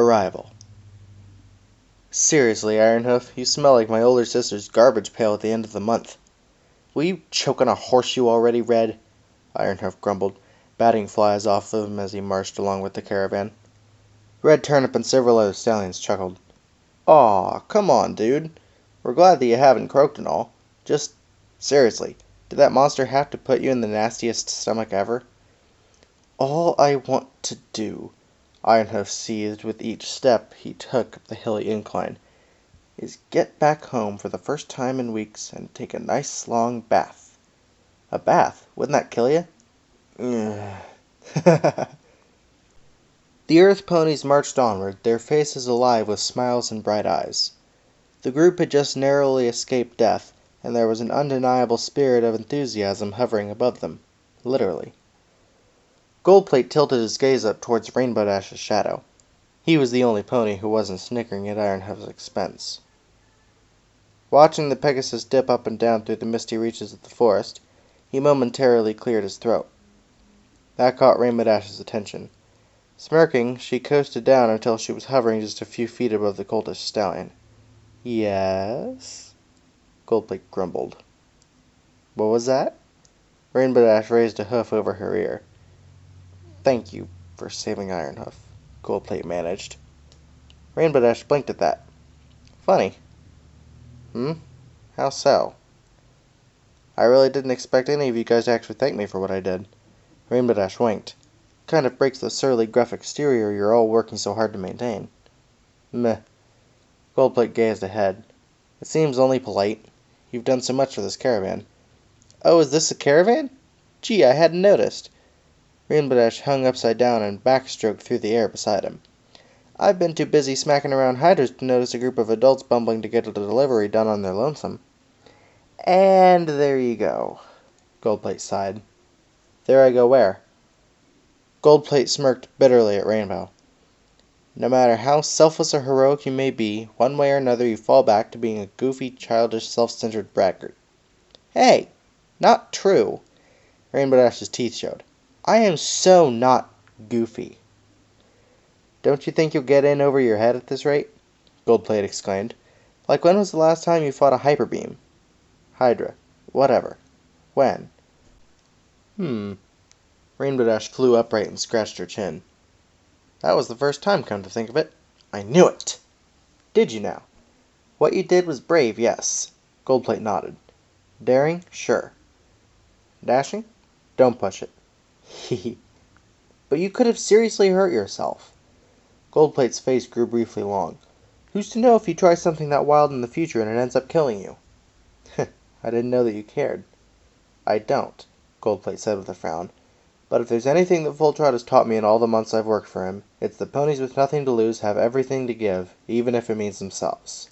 arrival. Seriously, Ironhoof, you smell like my older sister's garbage pail at the end of the month. Will you choke on a horseshoe already, Red? Ironhoof grumbled, batting flies off of him as he marched along with the caravan. Red Turnip and several other stallions chuckled. Aw, come on, dude. We're glad that you haven't croaked and all. Just, seriously, did that monster have to put you in the nastiest stomach ever? All I want to do, Ironhoof seethed with each step he took up the hilly incline, is get back home for the first time in weeks and take a nice long bath. A bath? Wouldn't that kill you? The Earth ponies marched onward, their faces alive with smiles and bright eyes. The group had just narrowly escaped death, and there was an undeniable spirit of enthusiasm hovering above them, literally. Goldplate tilted his gaze up towards Rainbow Dash's shadow. He was the only pony who wasn't snickering at Ironhoof's expense. Watching the Pegasus dip up and down through the misty reaches of the forest, he momentarily cleared his throat. That caught Rainbow Dash's attention. Smirking, she coasted down until she was hovering just a few feet above the coltish stallion. Yes? Goldplate grumbled. What was that? Rainbow Dash raised a hoof over her ear. Thank you for saving Ironhoof, Goldplate managed. Rainbow Dash blinked at that. Funny. How so? I really didn't expect any of you guys to actually thank me for what I did. Rainbow Dash winked. Kind of breaks the surly, gruff exterior you're all working so hard to maintain. Meh. Goldplate gazed ahead. It seems only polite. You've done so much for this caravan. Oh, is this a caravan? Gee, I hadn't noticed. Rainbow Dash hung upside down and backstroked through the air beside him. I've been too busy smacking around hydras to notice a group of adults bumbling to get a delivery done on their lonesome. And there you go. Goldplate sighed. There I go where? Goldplate smirked bitterly at Rainbow. No matter how selfless or heroic you may be, one way or another you fall back to being a goofy, childish, self-centered braggart. Hey! Not true! Rainbow Dash's teeth showed. I am so not goofy. Don't you think you'll get in over your head at this rate? Goldplate exclaimed. Like when was the last time you fought a hyper beam? Hydra. Whatever. When? Rainbow Dash flew upright and scratched her chin. That was the first time, come to think of it. I knew it! Did you now? What you did was brave, yes. Goldplate nodded. Daring? Sure. Dashing? Don't push it. Hee. But you could have seriously hurt yourself. Goldplate's face grew briefly long. Who's to know if you try something that wild in the future and it ends up killing you? I didn't know that you cared. I don't, Goldplate said with a frown. But if there's anything that Fulltrot has taught me in all the months I've worked for him, it's that ponies with nothing to lose have everything to give, even if it means themselves.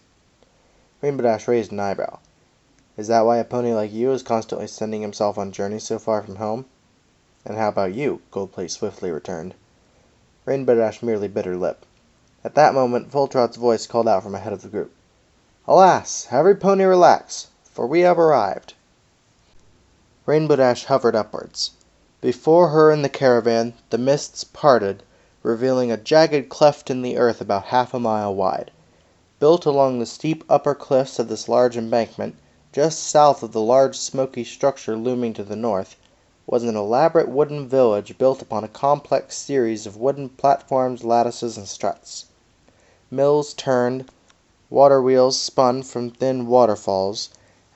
Rainbow Dash raised an eyebrow. Is that why a pony like you is constantly sending himself on journeys so far from home? And how about you? Goldplate swiftly returned. Rainbow Dash merely bit her lip. At that moment, Fulltrot's voice called out from ahead of the group. Alas, every pony relax, for we have arrived. Rainbow Dash hovered upwards. Before her and the caravan, the mists parted, revealing a jagged cleft in the earth about half a mile wide. Built along the steep upper cliffs of this large embankment, just south of the large smoky structure looming to the north, was an elaborate wooden village built upon a complex series of wooden platforms, lattices, and struts. Mills turned, water wheels spun from thin waterfalls,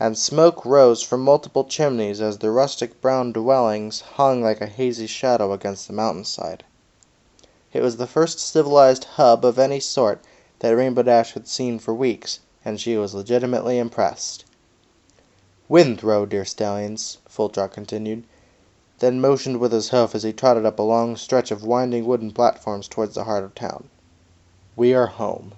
and smoke rose from multiple chimneys as the rustic brown dwellings hung like a hazy shadow against the mountainside. It was the first civilized hub of any sort that Rainbow Dash had seen for weeks, and she was legitimately impressed. Windthrow, dear stallions, Fulltrot continued, then motioned with his hoof as he trotted up a long stretch of winding wooden platforms towards the heart of town. We are home.